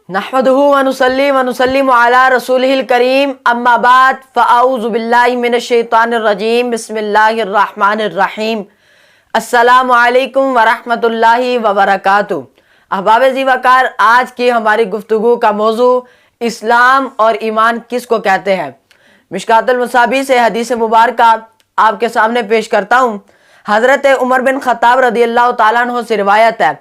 نحمدہ ونصلی ونسلم علی رسولہ الکریم اما بعد فاعوذ باللہ من الشیطان الرجیم بسم اللہ الرحمن الرحیم السلام علیکم ورحمۃ اللہ وبرکاتہ۔ احباب ذی وقار، آج کی ہماری گفتگو کا موضوع اسلام اور ایمان کس کو کہتے ہیں۔ مشکوٰۃ المصابیح سے حدیث مبارکہ آپ کے سامنے پیش کرتا ہوں۔ حضرت عمر بن خطاب رضی اللہ تعالیٰ عنہ سے روایت ہے،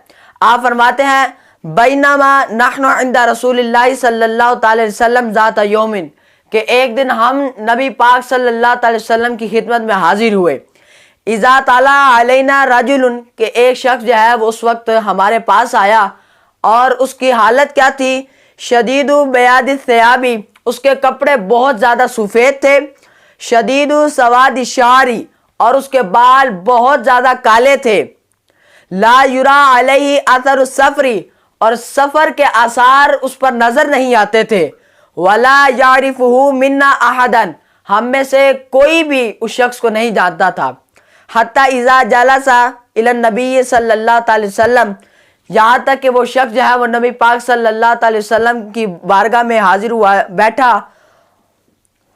آپ فرماتے ہیں بینما نحن عند رسول اللہ صلی اللہ تعالی وسلم ذات یومن، کہ ایک دن ہم نبی پاک صلی اللہ تعالی وسلم کی خدمت میں حاضر ہوئے۔ اذا طلع علینا رجل، کہ ایک شخص جو ہے وہ اس وقت ہمارے پاس آیا اور اس کی حالت کیا تھی؟ شدید بیاض الثیاب، اس کے کپڑے بہت زیادہ سفید تھے۔ شدید سواد الشعر، اور اس کے بال بہت زیادہ کالے تھے۔ لا یرا علیہ اثر السفر، اور سفر کے آثار اس پر نظر نہیں آتے تھے۔ ولا یعرفہ منا احدا، ہم میں سے کوئی بھی اس شخص کو نہیں جانتا تھا۔ حتی اذا جلس الی النبی صلی اللہ تعالی وسلم، یہاں تک کہ وہ شخص جو ہے وہ نبی پاک صلی اللہ تعالی وسلم کی بارگاہ میں حاضر ہوا بیٹھا۔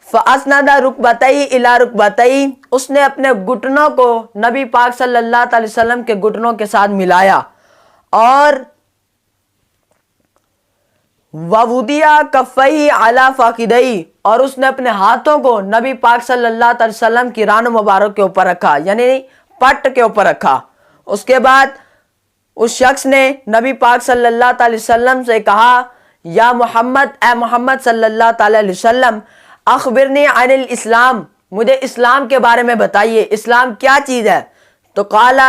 فاسند رکبتیہ الی رکبتیہ، اس نے اپنے گھٹنوں کو نبی پاک صلی اللہ تعالی وسلم کے گھٹنوں کے ساتھ ملایا، اور وَوُضِعَ كَفَّيْهِ عَلَى فَخِذَيْهِ، اور اس نے اپنے ہاتھوں کو نبی پاک صلی اللہ تعالی وسلم کی ران مبارک کے اوپر رکھا، یعنی پٹ کے اوپر رکھا۔ اس کے بعد اس شخص نے نبی پاک صلی اللہ تعالی وسلم سے کہا، یا محمد، اے محمد صلی اللہ تعالی علیہ وسلم، اخبرنی عن الاسلام، مجھے اسلام کے بارے میں بتائیے، اسلام کیا چیز ہے؟ تو قال،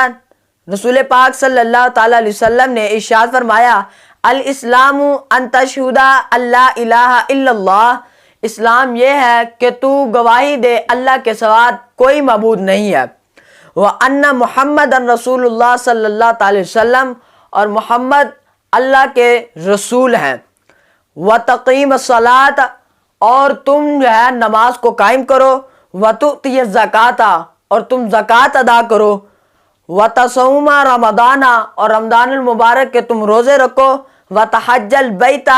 رسول پاک صلی اللہ تعالی علیہ وسلم نے ارشاد فرمایا، الاسلام ان تشہد اللہ الہ الا اللہ، اسلام یہ ہے کہ تو گواہی دے اللہ کے سوا کوئی معبود نہیں ہے، وَأَنَّ مُحَمَّدًا رسول اللہ صلی اللہ تعالی وسلم، اور محمد اللہ کے رسول ہیں، وَتَقِيمَ الصَّلَاةَ، اور تم جو ہے نماز کو قائم کرو، وَتُؤْتِيَ الزَّكَاةَ، اور تم زکوٰۃ ادا کرو، وَتَصُومَ رمضانَ، اور رمضان المبارک کے تم روزے رکھو، وَتَحَجَّ الْبَيْتَ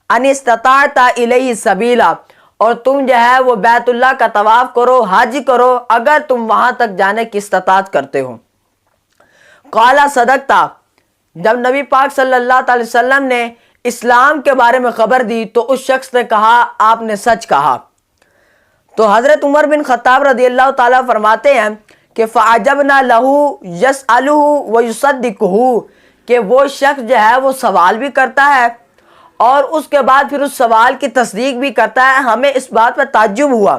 ان استطعت الیہ سبیلا، اور تم جو ہے وہ بیت اللہ کا طواف کرو، حج کرو اگر تم وہاں تک جانے کی استطاعت کرتے ہو۔ قال صدقت، جب نبی پاک صلی اللہ تعالی وسلم نے اسلام کے بارے میں خبر دی تو اس شخص نے کہا، آپ نے سچ کہا۔ تو حضرت عمر بن خطاب رضی اللہ تعالیٰ فرماتے ہیں کہ فعجبنا لہ یسألہ ویصدقہ، کہ وہ شخص جو ہے وہ سوال بھی کرتا ہے اور اس کے بعد پھر اس سوال کی تصدیق بھی کرتا ہے، ہمیں اس بات پر تعجب ہوا۔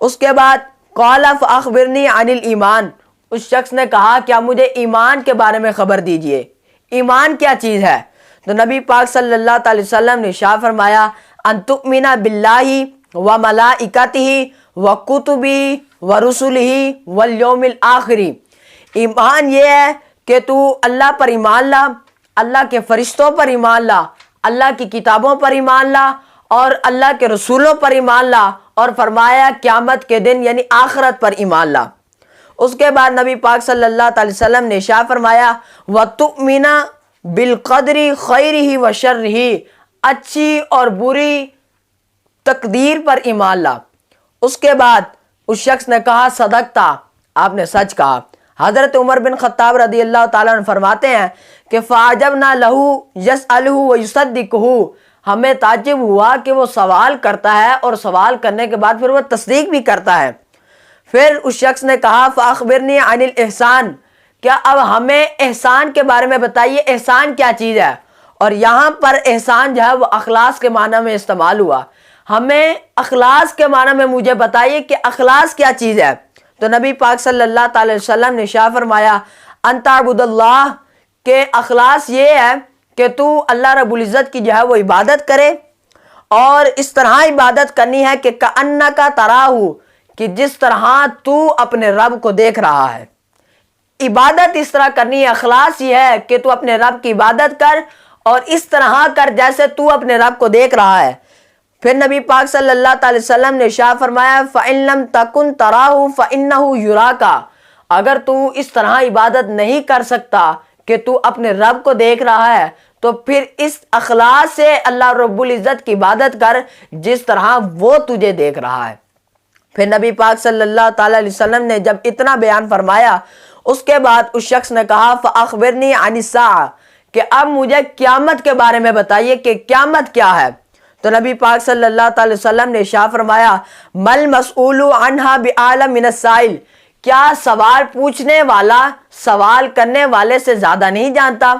اس کے بعد قال فاخبرنی عن الایمان، اس شخص نے کہا، کیا مجھے ایمان کے بارے میں خبر دیجئے، ایمان کیا چیز ہے؟ تو نبی پاک صلی اللہ تعالی وسلم نے ارشاد فرمایا، ان تؤمن باللہ وملائکتہ وکتبہ ورسلہ والیوم الآخر، ایمان یہ ہے کہ تو اللہ پر ایمان لا، اللہ کے فرشتوں پر ایمان لا، اللہ کی کتابوں پر ایمان لا، اور اللہ کے رسولوں پر ایمان لا، اور فرمایا قیامت کے دن یعنی آخرت پر ایمان لا۔ اس کے بعد نبی پاک صلی اللہ تعالی وسلم نے ارشاد فرمایا، وَتُؤْمِنَ بِالْقَدْرِ خَيْرِهِ وَشَرِّهِ، اچھی اور بری تقدیر پر ایمان لا۔ اس کے بعد اس شخص نے کہا، صدقتا، آپ نے سچ کہا۔ حضرت عمر بن خطاب رضی اللہ تعالیٰ عنہ فرماتے ہیں کہ فعجبنا لہ یسألہ ویصدقہ، ہمیں تعجب ہوا کہ وہ سوال کرتا ہے اور سوال کرنے کے بعد پھر وہ تصدیق بھی کرتا ہے۔ پھر اس شخص نے کہا، فاخبرنی عن الاحسان، کیا اب ہمیں احسان کے بارے میں بتائیے، احسان کیا چیز ہے؟ اور یہاں پر احسان جو ہے وہ اخلاص کے معنی میں استعمال ہوا، ہمیں اخلاص کے معنی میں مجھے بتائیے کہ اخلاص کیا چیز ہے؟ تو نبی پاک صلی اللہ تعالی وسلم نے ارشاد فرمایا، ان تعبد اللہ، کہ اخلاص یہ ہے کہ تو اللہ رب العزت کی جو ہے وہ عبادت کرے، اور اس طرح عبادت کرنی ہے کہ کأنک تراہ، کہ جس طرح تو اپنے رب کو دیکھ رہا ہے۔ عبادت اس طرح کرنی ہے، اخلاص یہ ہے کہ تو اپنے رب کی عبادت کر اور اس طرح کر جیسے تو اپنے رب کو دیکھ رہا ہے۔ پھر نبی پاک صلی اللہ تعالی وسلم نے ارشاد فرمایا، فَإِن لَمْ تَكُنْ تَرَاهُ فَإِنَّهُ يُرَاكَ، اگر تو اس طرح عبادت نہیں کر سکتا کہ تو اپنے رب کو دیکھ رہا ہے تو پھر اس اخلاص سے اللہ رب العزت کی عبادت کر جس طرح وہ تجھے دیکھ رہا ہے۔ پھر نبی پاک صلی اللہ تعالی علیہ وسلم نے جب اتنا بیان فرمایا، اس کے بعد اس شخص نے کہا فَأَخْبِرْنِي عَنِ السَّاعَةِ، کہ اب مجھے قیامت کے بارے میں بتائیے کہ قیامت کیا ہے۔ تو نبی پاک صلی اللہ تعالی وسلم نے ارشاد فرمایا مَلْ مَسْئُولُ عَنْهَا بِأَعْلَمَ مِنَ السَّائِلِ، کیا سوال پوچھنے والا سوال کرنے والے سے زیادہ نہیں جانتا؟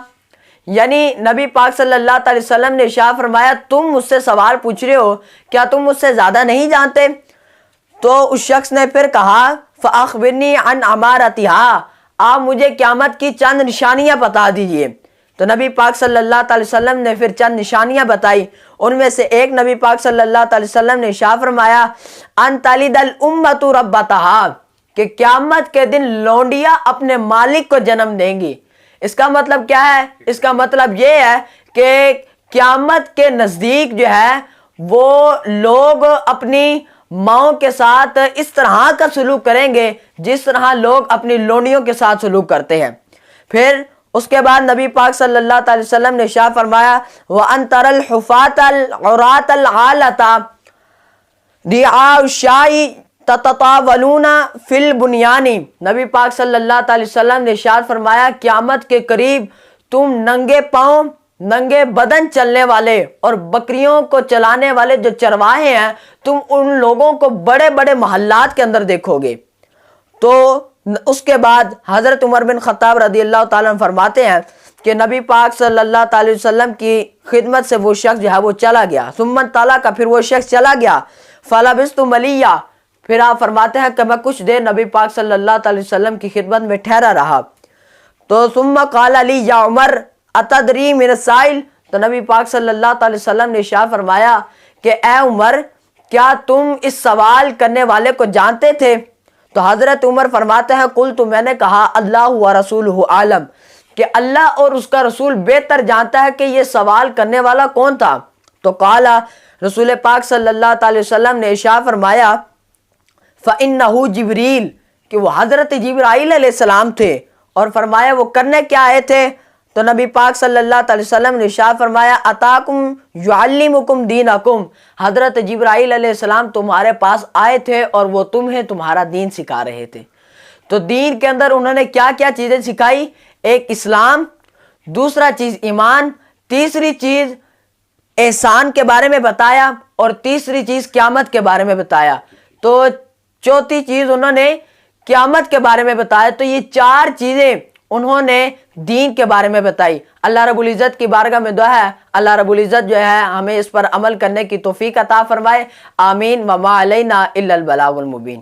یعنی نبی پاک صلی اللہ تعالی وسلم نے ارشاد فرمایا تم مجھ سے سوال پوچھ رہے ہو، کیا تم مجھ سے زیادہ نہیں جانتے؟ تو اس شخص نے پھر کہا فَأَخْبِرْنِي عَنْ عَمَارَتِهَا، آپ مجھے قیامت کی چند نشانیاں بتا دیجئے۔ تو نبی پاک صلی اللہ تعالی وسلم نے پھر چند نشانیاں بتائی، ان میں سے ایک نبی پاک صلی اللہ تعالی وسلم نے ارشاد فرمایا أَن تَلِدَ الْأُمَّةُ رَبَّتَهَا، کہ قیامت کے دن لونڈیاں اپنے مالک کو جنم دیں گی۔ اس کا مطلب کیا ہے؟ اس کا مطلب یہ ہے کہ قیامت کے نزدیک جو ہے وہ لوگ اپنی ماؤں کے ساتھ اس طرح کا سلوک کریں گے جس طرح لوگ اپنی لونڈیوں کے ساتھ سلوک کرتے ہیں۔ پھر اس کے بعد نبی پاک صلی اللہ تعالی وسلم نے ارشاد فرمایا وَأَن تَرَى الْحُفَاةَ الْعُرَاةَ الْعَالَةَ رِعَاءُ الشَّاءِ تَتَطَاوَلُونَ فِي الْبُنْيَانِ، نبی پاک صلی اللہ تعالی وسلم نے ارشاد فرمایا قیامت کے قریب تم ننگے پاؤں ننگے بدن چلنے والے اور بکریوں کو چلانے والے جو چرواہے ہیں تم ان لوگوں کو بڑے بڑے محلات کے اندر دیکھو گے۔ تو اس کے بعد حضرت عمر بن خطاب رضی اللہ تعالیٰ عنہ فرماتے ہیں کہ نبی پاک صلی اللہ تعالی وسلم کی خدمت سے وہ شخص جو ہے وہ چلا گیا، ثم طلع کا پھر وہ شخص چلا گیا فلبثت ملیہ، پھر آپ فرماتے ہیں کہ میں کچھ دیر نبی پاک صلی اللہ تعالی وسلم کی خدمت میں ٹھہرا رہا۔ تو ثم قال علی یا عمر اتدری من السائل، تو نبی پاک صلی اللہ تعالی وسلم نے ارشاد فرمایا کہ اے عمر کیا تم اس سوال کرنے والے کو جانتے تھے؟ تو حضرت عمر فرماتے ہیں قلت، میں نے کہا اللہ و رسولہ عالم، کہ اللہ اور اس کا رسول بہتر جانتا ہے کہ یہ سوال کرنے والا کون تھا۔ تو قال، رسول پاک صلی اللہ تعالی وسلم نے ارشاد فرمایا فَإِنَّهُ جبریل، کہ وہ حضرت جبرائیل علیہ السلام تھے، اور فرمایا وہ کرنے کیا آئے تھے؟ تو نبی پاک صلی اللہ تعالی وسلم نے ارشاد فرمایا اتاکم یعلمکم دینکم، حضرت جبرائیل علیہ السلام تمہارے پاس آئے تھے اور وہ تمہیں تمہارا دین سکھا رہے تھے۔ تو دین کے اندر انہوں نے کیا کیا چیزیں سکھائی؟ ایک اسلام، دوسرا چیز ایمان، تیسری چیز احسان کے بارے میں بتایا، اور تیسری چیز قیامت کے بارے میں بتایا، تو چوتھی چیز انہوں نے قیامت کے بارے میں بتایا۔ تو یہ چار چیزیں انہوں نے دین کے بارے میں بتائی۔ اللہ رب العزت کی بارگاہ میں دعا ہے اللہ رب العزت جو ہے ہمیں اس پر عمل کرنے کی توفیق عطا فرمائے، آمین۔ وما علینا الا البلاغ المبین۔